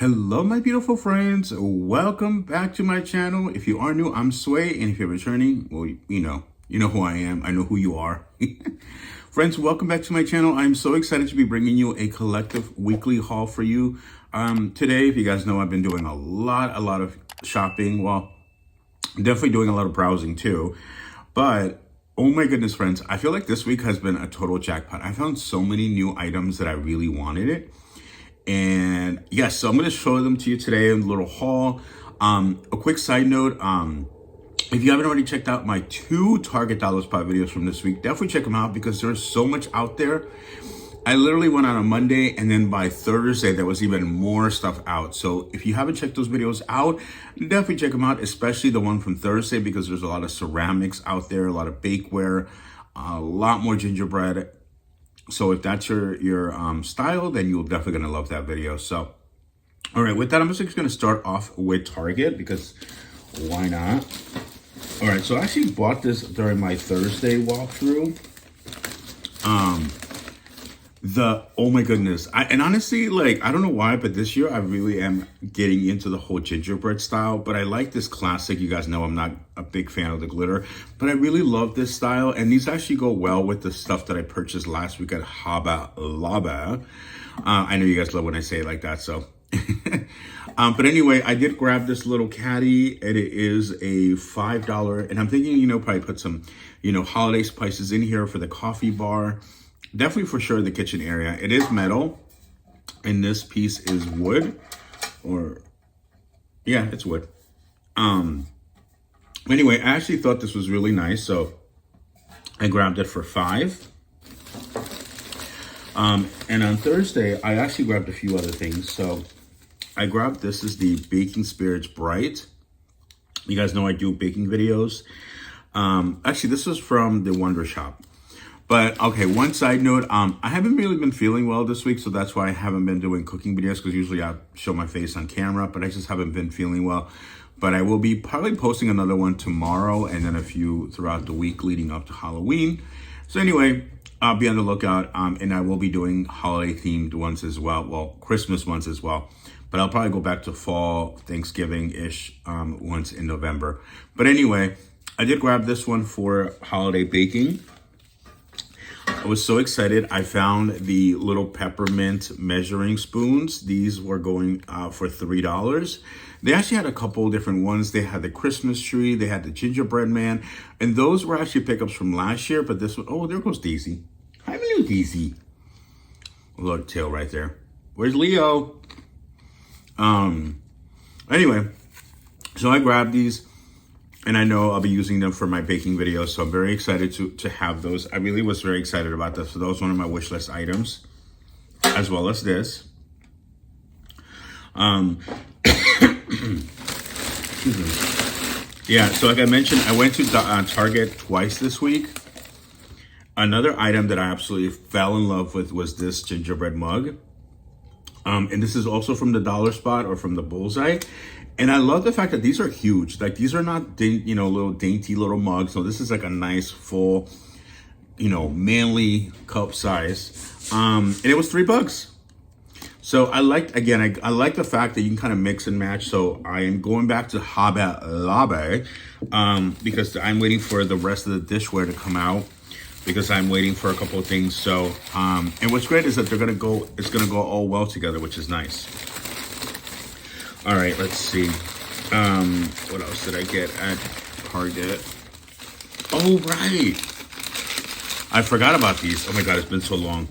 Hello, my beautiful friends. Welcome back to my channel. If you are new, I'm Sway, and if you're returning, well, you know who I am. I know who you are. Friends, welcome back to my channel. I'm so excited to be bringing you a collective weekly haul for you. Today, if you guys know, I've been doing a lot of shopping. Well, definitely doing a lot of browsing too. But oh my goodness, friends, I feel like this week has been a total jackpot. I found so many new items that I really wanted it. And yes, so I'm going to show them to you today in a little haul. A quick side note, if you haven't already checked out my 2 Target Dollar Spot videos from this week, definitely check them out because there's so much out there. I literally went on a Monday, and then by Thursday, there was even more stuff out. So if you haven't checked those videos out, definitely check them out, especially the one from Thursday, because there's a lot of ceramics out there, a lot of bakeware, a lot more gingerbread. So if that's your style, then you're definitely going to love that video. So, all right, with that, I'm just going to start off with Target because why not? All right, so I actually bought this during my Thursday walkthrough. Oh my goodness. And honestly, like, I don't know why, but this year I really am getting into the whole gingerbread style, but I like this classic. You guys know I'm not a big fan of the glitter, but I really love this style. And these actually go well with the stuff that I purchased last week at Haba Laba. I know you guys love when I say it like that, so. But anyway, I did grab this little caddy, and it is a $5. And I'm thinking, probably put some, holiday spices in here for the coffee bar. Definitely for sure the kitchen area. It is metal, and this piece is wood, yeah, it's wood. Anyway, I actually thought this was really nice, so I grabbed it for $5. And on Thursday, I actually grabbed a few other things. So I grabbed this is the Baking Spirits Bright. You guys know I do baking videos. Actually, this was from the Wonder Shop. But okay, one side note, I haven't really been feeling well this week, so that's why I haven't been doing cooking videos, because usually I show my face on camera, but I just haven't been feeling well. But I will be probably posting another one tomorrow, and then a few throughout the week leading up to Halloween. So anyway, I'll be on the lookout, and I will be doing holiday themed ones as well. Well, Christmas ones as well. But I'll probably go back to fall, Thanksgiving-ish ones in November. But anyway, I did grab this one for holiday baking. I was so excited. I found the little peppermint measuring spoons. These were going for $3. They actually had a couple different ones. They had the Christmas tree. They had the gingerbread man. And those were actually pickups from last year. But this one, oh, there goes Daisy. Hi, little Daisy. A little tail right there. Where's Leo? Anyway, so I grabbed these. And I know I'll be using them for my baking videos, so I'm very excited to have those. I really was very excited about this. So that was one of my wish list items, as well as this. Excuse me. Yeah, so like I mentioned, I went to Target twice this week. Another item that I absolutely fell in love with was this gingerbread mug. And this is also from the Dollar Spot or from the Bullseye. And I love the fact that these are huge. Like, these are not, little dainty little mugs. So this is like a nice full, manly cup size. And it was $3. So I like the fact that you can kind of mix and match. So I am going back to Haba Laba because I'm waiting for the rest of the dishware to come out, because I'm waiting for a couple of things. So, and what's great is that it's gonna go all well together, which is nice. All right, let's see. What else did I get at Target? Oh, right. I forgot about these. Oh my God, it's been so long.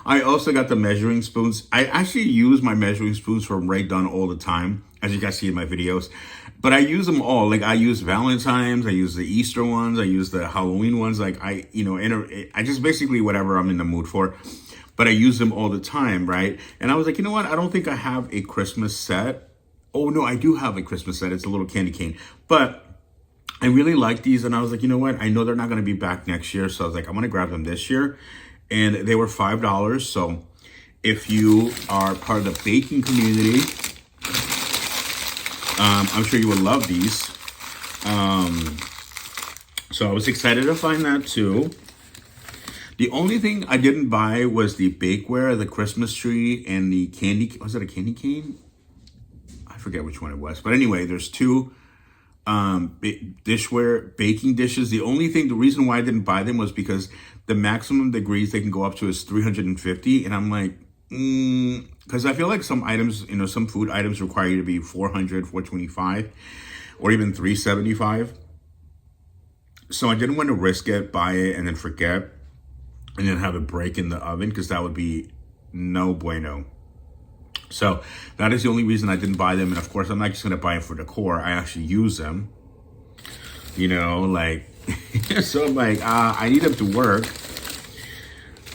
I also got the measuring spoons. I actually use my measuring spoons from Ray Dunn all the time, as you guys see in my videos. But I use them all. Like, I use Valentine's, I use the Easter ones, I use the Halloween ones. Like, I just basically whatever I'm in the mood for. But I use them all the time, right? And I was like, you know what? I don't think I have a Christmas set. Oh, no, I do have a Christmas set. It's a little candy cane. But I really like these. And I was like, you know what? I know they're not going to be back next year. So I was like, I'm going to grab them this year. And they were $5. So if you are part of the baking community, I'm sure you would love these. So I was excited to find that too. The only thing I didn't buy was the bakeware, the Christmas tree, and the candy. Was it a candy cane? I forget which one it was. But anyway, there's two dishware baking dishes. The reason why I didn't buy them was because the maximum degrees they can go up to is 350. And I'm like, because I feel like some items, some food items require you to be 400, 425, or even 375. So I didn't want to risk it, buy it, and then forget, and then have it break in the oven, because that would be no bueno. So that is the only reason I didn't buy them. And of course, I'm not just going to buy them for decor. I actually use them, so I'm like, I need them to work.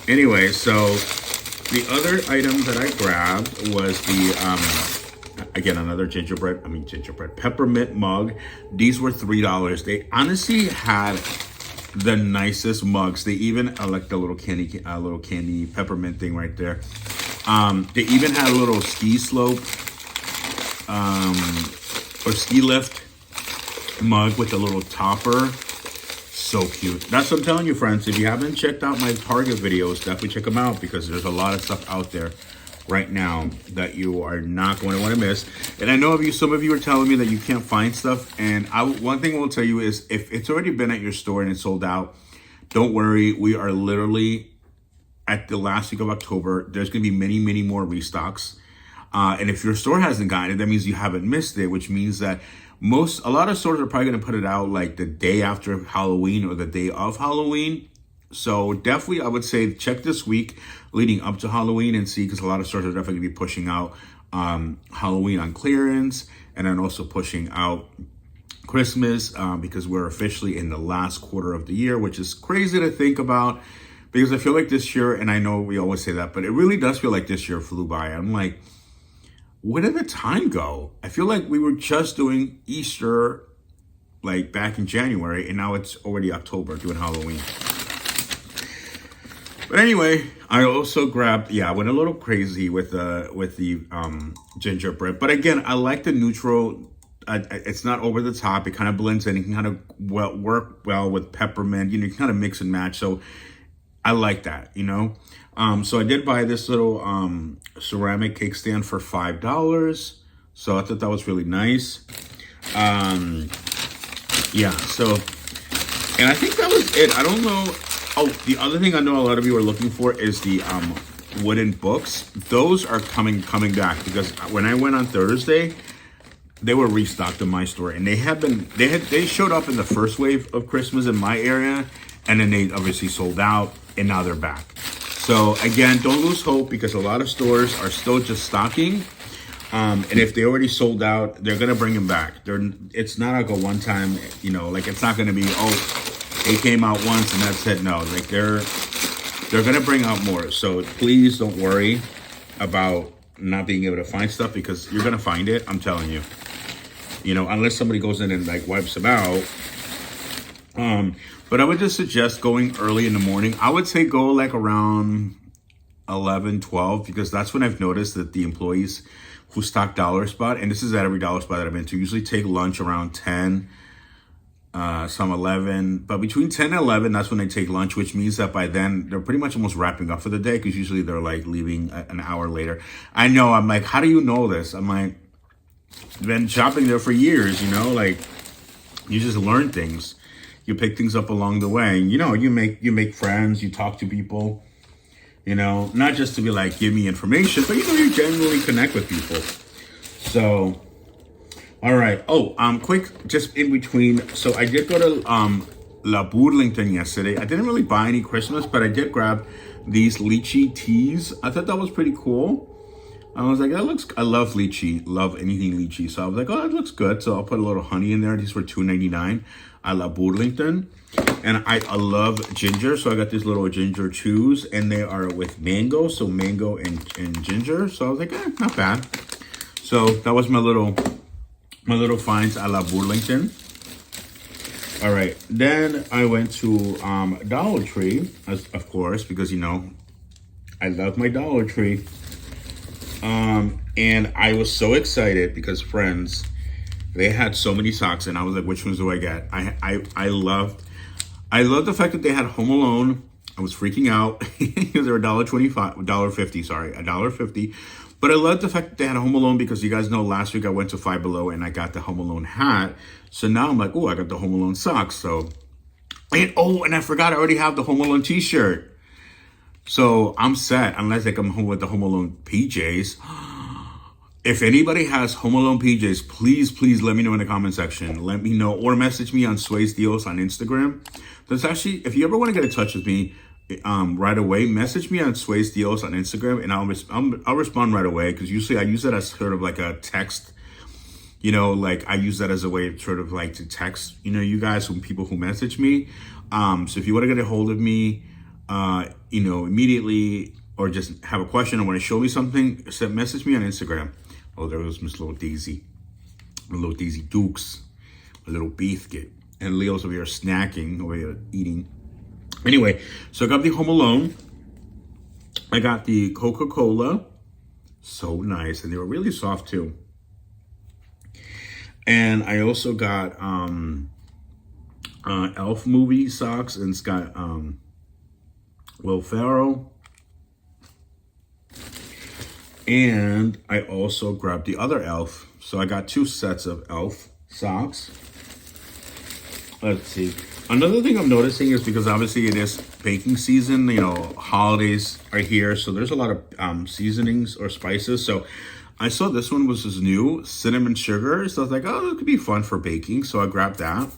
Anyway, so the other item that I grabbed was the, again, another peppermint mug. These were $3. They honestly had the nicest mugs. They even, I like the little candy peppermint thing right there. They even had a little ski slope or ski lift mug with a little topper. So cute. That's what I'm telling you, friends. If you haven't checked out my Target videos, definitely check them out, because there's a lot of stuff out there right now that you are not going to want to miss. And I know some of you are telling me that you can't find stuff. And one thing I will tell you is, if it's already been at your store and it's sold out, don't worry. We are literally at the last week of October. There's going to be many, many more restocks. And if your store hasn't gotten it, that means you haven't missed it, which means that a lot of stores are probably going to put it out like the day after Halloween or the day of Halloween. So definitely, I would say check this week leading up to Halloween and see, because a lot of stores are definitely going to be pushing out Halloween on clearance, and then also pushing out Christmas, because we're officially in the last quarter of the year, which is crazy to think about, because I feel like this year, and I know we always say that, but it really does feel like this year flew by. I'm like, where did the time go? I feel like we were just doing Easter like back in January, and now it's already October doing Halloween. But anyway, I also grabbed, I went a little crazy with the gingerbread. But again, I like the neutral. It's not over the top. It kind of blends in. It can kind of work well with peppermint. You can kind of mix and match. So I like that, So I did buy this little ceramic cake stand for $5. So I thought that was really nice. So, and I think that was it. I don't know. Oh, the other thing I know a lot of you are looking for is the wooden books. Those are coming back, because when I went on Thursday, they were restocked in my store, and they showed up in the first wave of Christmas in my area, and then they obviously sold out, and now they're back. So again, don't lose hope, because a lot of stores are still just stocking. And if they already sold out, they're going to bring them back. It's not like a one-time, it's not going to be, it came out once and that's it. No, they're going to bring out more. So please don't worry about not being able to find stuff, because you're going to find it. I'm telling you, unless somebody goes in and wipes them out. But I would just suggest going early in the morning. I would say go around 11, 12, because that's when I've noticed that the employees who stock Dollar Spot, and this is at every Dollar Spot that I've been to, usually take lunch around 10, some 11, but between 10 and 11, that's when they take lunch, which means that by then they're pretty much almost wrapping up for the day, because usually they're leaving an hour later. I know, I'm like, how do you know this? I'm like, been shopping there for years, you just learn things. You pick things up along the way, and you make friends, you talk to people, not just to be give me information, but you genuinely connect with people. So, all right. Oh, quick, just in between. So I did go to Burlington yesterday. I didn't really buy any Christmas, but I did grab these lychee teas. I thought that was pretty cool. I was like, I love lychee, love anything lychee. So I was like, oh, that looks good. So I'll put a little honey in there. These were $2.99. I love Burlington. And I love ginger. So I got these little ginger chews, and they are with mango. So mango and ginger. So I was like, not bad. So that was my little finds a la Burlington. All right. Then I went to Dollar Tree, of course, because, I love my Dollar Tree. And I was so excited because, friends, they had so many socks, and I was like, which ones do I get? I love the fact that they had Home Alone I was freaking out. They were $1.25, $1.50, sorry, $1.50. But I love the fact that they had a Home Alone because you guys know last week I went to Five Below and I got the Home Alone hat. So now I'm like, oh, I got the Home Alone socks. So, and I forgot I already have the Home Alone t-shirt. So I'm set unless they come home with the Home Alone PJs. If anybody has Home Alone PJs, please let me know in the comment section. Let me know or message me on Sway's Deals on Instagram. That's actually, if you ever want to get in touch with me, right away, message me on Sway's Deals on Instagram, and I'll respond right away because usually I use that as sort of like a text. You know, like I use that as a way of sort of like to text, you guys, from people who message me. So if you want to get a hold of me, immediately, or just have a question or want to show me something, message me on Instagram. Oh, there was Miss Little Daisy Dukes, a little biscuit, and Leo's over here snacking, over here eating. Anyway, so I got the Home Alone. I got the Coca-Cola. So nice. And they were really soft too. And I also got Elf movie socks. And it's got Will Ferrell. And I also grabbed the other Elf. So I got 2 sets of Elf socks. Let's see. Another thing I'm noticing is because obviously it is baking season, holidays are here. So there's a lot of seasonings or spices. So I saw this one was new, cinnamon sugar. So I was like, oh, it could be fun for baking. So I grabbed that.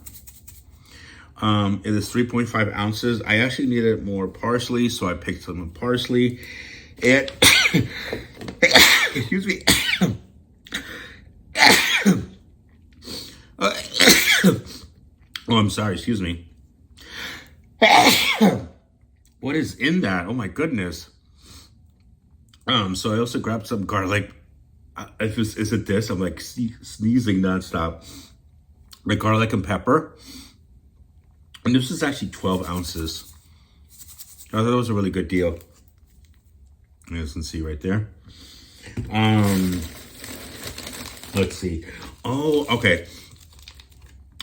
It is 3.5 ounces. I actually needed more parsley. So I picked some parsley. And, excuse me. Oh, I'm sorry. Excuse me. What is in that? Oh my goodness. So I also grabbed some garlic. Is it this? I'm like sneezing nonstop. Like garlic and pepper. And this is actually 12 ounces. I thought it was a really good deal. You guys can see right there. Let's see. Oh, okay.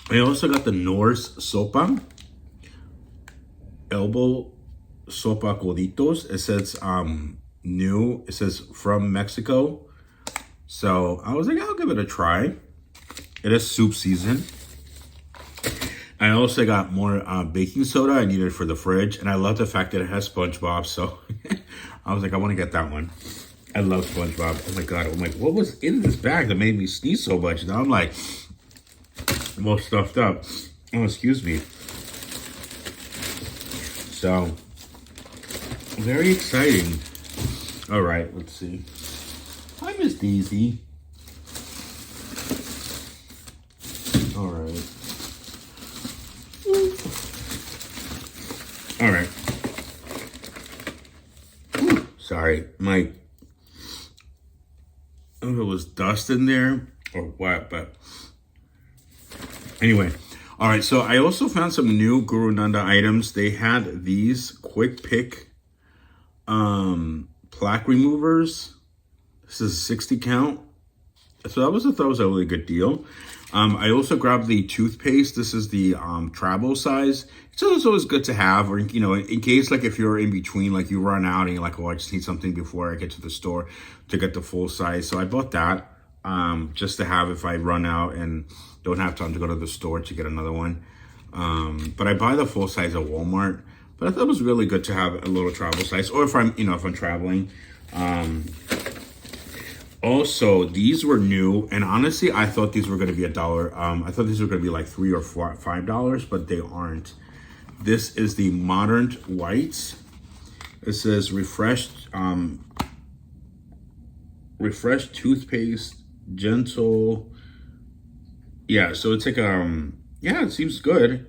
I also got the Norse sopa. Elbow sopa coditos. It says new. It says from Mexico. So I was like, I'll give it a try. It is soup season. I also got more baking soda I needed for the fridge. And I love the fact that it has SpongeBob. So I was like, I want to get that one. I love SpongeBob. Oh my God. I'm like, what was in this bag that made me sneeze so much? Now I'm like, I'm all stuffed up. Oh, excuse me. So, very exciting. All right, let's see. Hi, Miss Daisy. All right. All right. Sorry, I don't know if it was dust in there or what, but anyway. All right, so I also found some new Guru Nanda items. They had these quick pick plaque removers. This is a 60 count. So I thought was a really good deal. I also grabbed the toothpaste. This is the travel size. It's always good to have, or in case like if you're in between, like you run out and you're like, oh, I just need something before I get to the store to get the full size. So I bought that just to have if I run out and don't have time to go to the store to get another one. But I buy the full size at Walmart. But I thought it was really good to have a little travel size, or if I'm traveling. Also, these were new, and honestly, I thought these were going to be $1. I thought these were going to be like $3 or $5, but they aren't. This is the Modern Whites. It says refreshed toothpaste, gentle. Yeah, so it's like it seems good,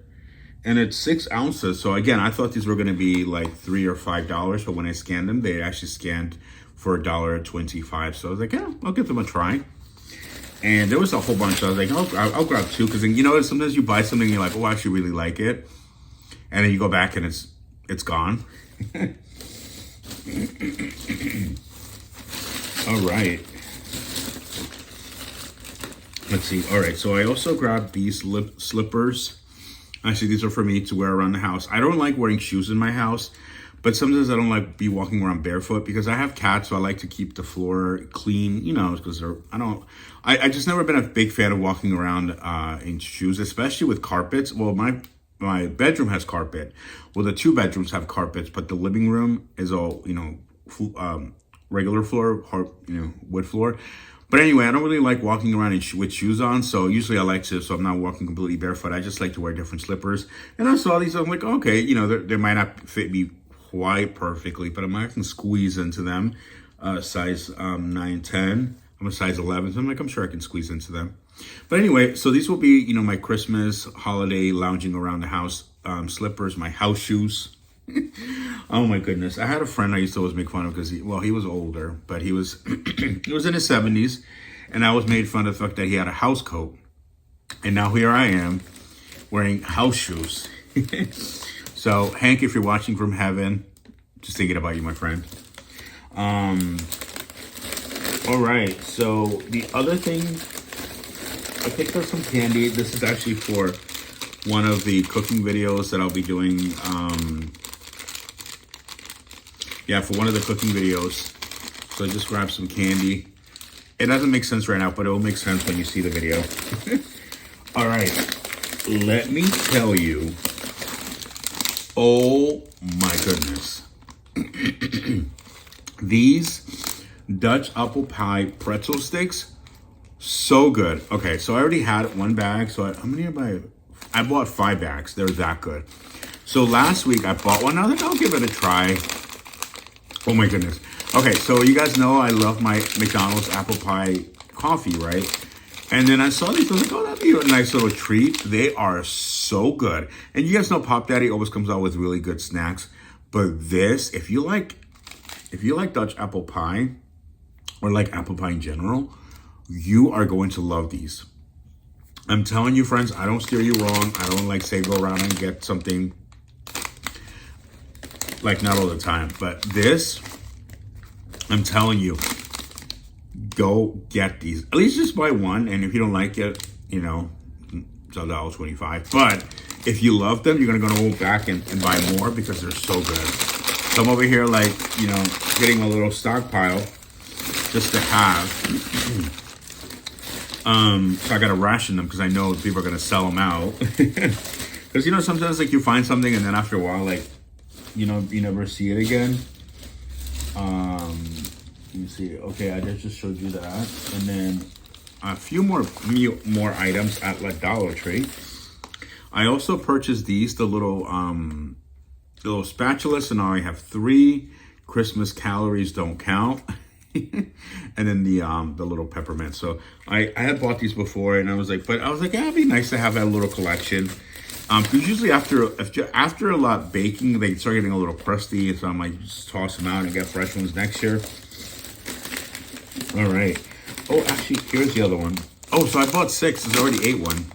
and it's 6 ounces. So again, I thought these were going to be like $3 or $5, but when I scanned them, they actually scanned for $1.25. So I was like, yeah, I'll give them a try. And there was a whole bunch. I was like, I'll grab 2, because sometimes you buy something and you're like, oh, I actually really like it, and then you go back and it's gone. All right. Let's see. All right. So I also grabbed these slippers. Actually, these are for me to wear around the house. I don't like wearing shoes in my house. But sometimes I don't like be walking around barefoot because I have cats, so I like to keep the floor clean, you know, because I just never been a big fan of walking around in shoes, especially with carpets. Well, my bedroom has carpet. Well, the 2 bedrooms have carpets, but the living room is all, you know, regular floor, you know, wood floor. But anyway, I don't really like walking around with shoes on, so usually I like to, so I'm not walking completely barefoot. I just like to wear different slippers. And I saw these, I'm like, okay, you know, they might not fit me quite perfectly, but I can squeeze into them. Size 9, 10. I'm a size 11, so I'm sure I can squeeze into them. But anyway, so these will be, you know, my Christmas holiday lounging around the house slippers, my house shoes. Oh my goodness. I had a friend I used to always make fun of because he was older, but he was he was in his 70s, and I always made fun of the fact that he had a house coat. And now here I am wearing house shoes. So Hank, if you're watching from heaven, just thinking about you, my friend. All right, so the other thing, I picked up some candy. This is actually for one of the cooking videos that I'll be doing. Yeah, for one of the cooking videos. So I just grabbed some candy. It doesn't make sense right now, but it will make sense when you see the video. All right, let me tell you. Oh my goodness. These Dutch apple pie pretzel sticks, so good. Okay, so I already had 1 bag. So how many am I bought 5 bags. They're that good. So last week I bought one. I was like, I'll give it a try. Oh my goodness. Okay, so you guys know I love my McDonald's apple pie coffee, right? And then I saw these, I was like, oh, that'd be a nice little treat. They are so good. And you guys know Pop Daddy always comes out with really good snacks. But this, if you like Dutch apple pie, or like apple pie in general, you are going to love these. I'm telling you, friends, I don't steer you wrong. I don't like say go around and get something. Like, not all the time, but this, I'm telling you, go get these. At least just buy one, and if you don't like it, you know, it's $1.25. But if you love them, you're gonna go back and buy more because they're so good. So I'm over here, like, you know, getting a little stockpile just to have. So I gotta ration them because I know people are gonna sell them out. Because, you know, sometimes like you find something and then after a while, like, you know, you never see it again. Let me see. Okay, I just showed you that. And then a few more items at like Dollar Tree. I also purchased these, the little spatulas, and now I have 3. Christmas calories don't count. And then the little peppermint. So I had bought these before, and I was like, yeah, it'd be nice to have that little collection. Because usually after a lot baking, they start getting a little crusty, so I'm like, just toss them out and get fresh ones next year. All right. Oh, actually, here's the other one. Oh, so I bought 6. There's already 8 one.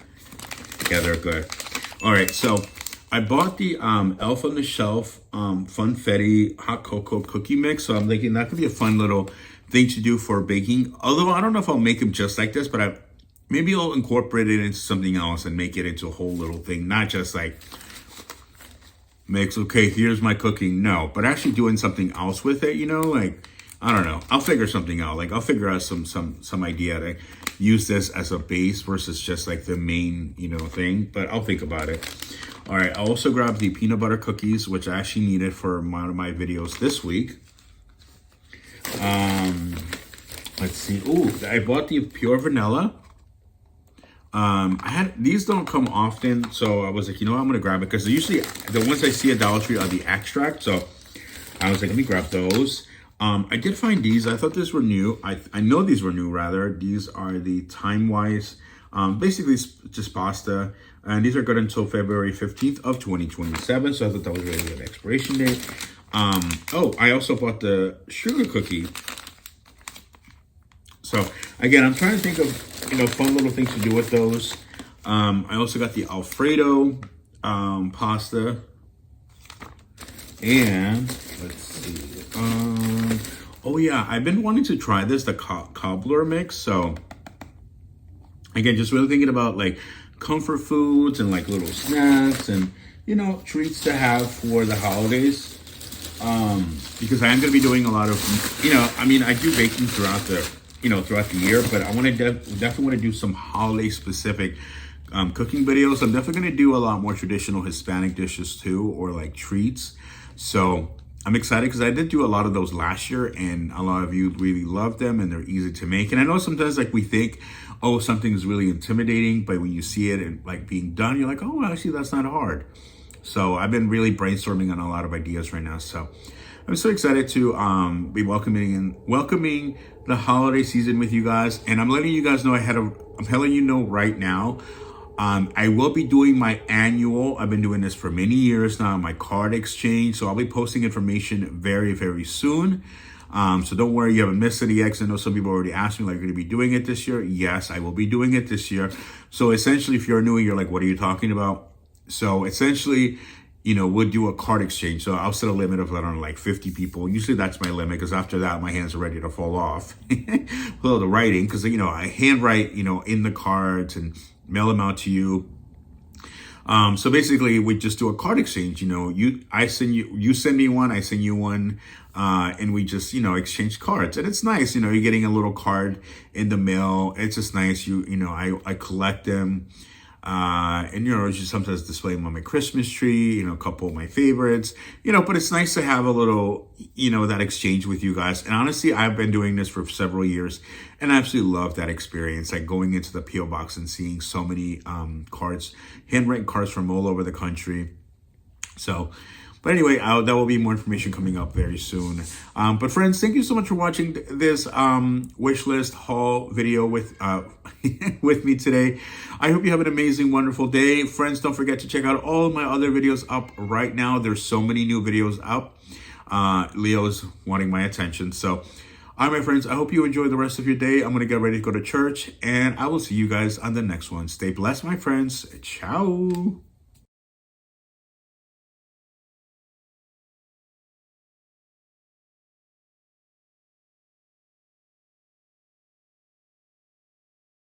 Yeah, they're good. All right, so I bought the Elf on the Shelf Funfetti Hot Cocoa Cookie Mix. So I'm thinking that could be a fun little thing to do for baking. Although I don't know if I'll make them just like this, but maybe I'll incorporate it into something else and make it into a whole little thing. Not just like, okay, here's my cooking. No, but actually doing something else with it, you know, like, I don't know. I'll figure something out. Like, I'll figure out some idea to use this as a base versus just like the main, you know, thing. But I'll think about it. All right. I also grabbed the peanut butter cookies, which I actually needed for one of my videos this week. Let's see. Ooh, I bought the pure vanilla. These don't come often, so I was like, you know what, I'm gonna grab it because usually the ones I see at Dollar Tree are the extract. So I was like, let me grab those. I did find these. I thought these were new. I know these were new rather. These are the Time Wise, basically just pasta, and these are good until February 15th of 2027. So I thought that was really good expiration date. Oh, I also bought the sugar cookie. So again, I'm trying to think of, you know, fun little things to do with those. I also got the Alfredo pasta, and let's see. Oh yeah, I've been wanting to try this, the cobbler mix. So again, just really thinking about like comfort foods and like little snacks and, you know, treats to have for the holidays. because I am going to be doing a lot of, I mean, I do baking throughout the year, but I want to definitely want to do some holiday specific cooking videos. I'm definitely going to do a lot more traditional Hispanic dishes too, or like treats. So I'm excited because I did do a lot of those last year, and a lot of you really love them, and they're easy to make. And I know sometimes like we think, oh, something's really intimidating, but when you see it and like being done, you're like, oh, actually that's not hard. So I've been really brainstorming on a lot of ideas right now. So I'm so excited to be welcoming the holiday season with you guys. And I'm letting you guys know I'm telling you know right now, I will be doing my annual, I've been doing this for many years now, my card exchange. So I'll be posting information very, very soon. So don't worry, you haven't missed it yet, because I know some people already asked me, like, are you going to be doing it this year? Yes, I will be doing it this year. So essentially, if you're new and you're like, what are you talking about? So essentially, we'll do a card exchange. So I'll set a limit of, I don't know, like 50 people. Usually that's my limit, because after that, my hands are ready to fall off. Well, the writing, because, I handwrite, in the cards and mail them out to you. So basically we just do a card exchange. You send me one, I send you one, and we just, exchange cards. And it's nice, you're getting a little card in the mail. It's just nice. I collect them. And just sometimes display them on my Christmas tree, a couple of my favorites, but it's nice to have a little, that exchange with you guys. And honestly, I've been doing this for several years, and I absolutely love that experience, like going into the P.O. box and seeing so many cards, handwritten cards from all over the country. So, but anyway, that will be more information coming up very soon. But friends, thank you so much for watching this wish list haul video with with me today. I hope you have an amazing, wonderful day. Friends, don't forget to check out all of my other videos up right now. There's so many new videos up. Leo's wanting my attention. So, all right, my friends, I hope you enjoy the rest of your day. I'm going to get ready to go to church, and I will see you guys on the next one. Stay blessed, my friends. Ciao.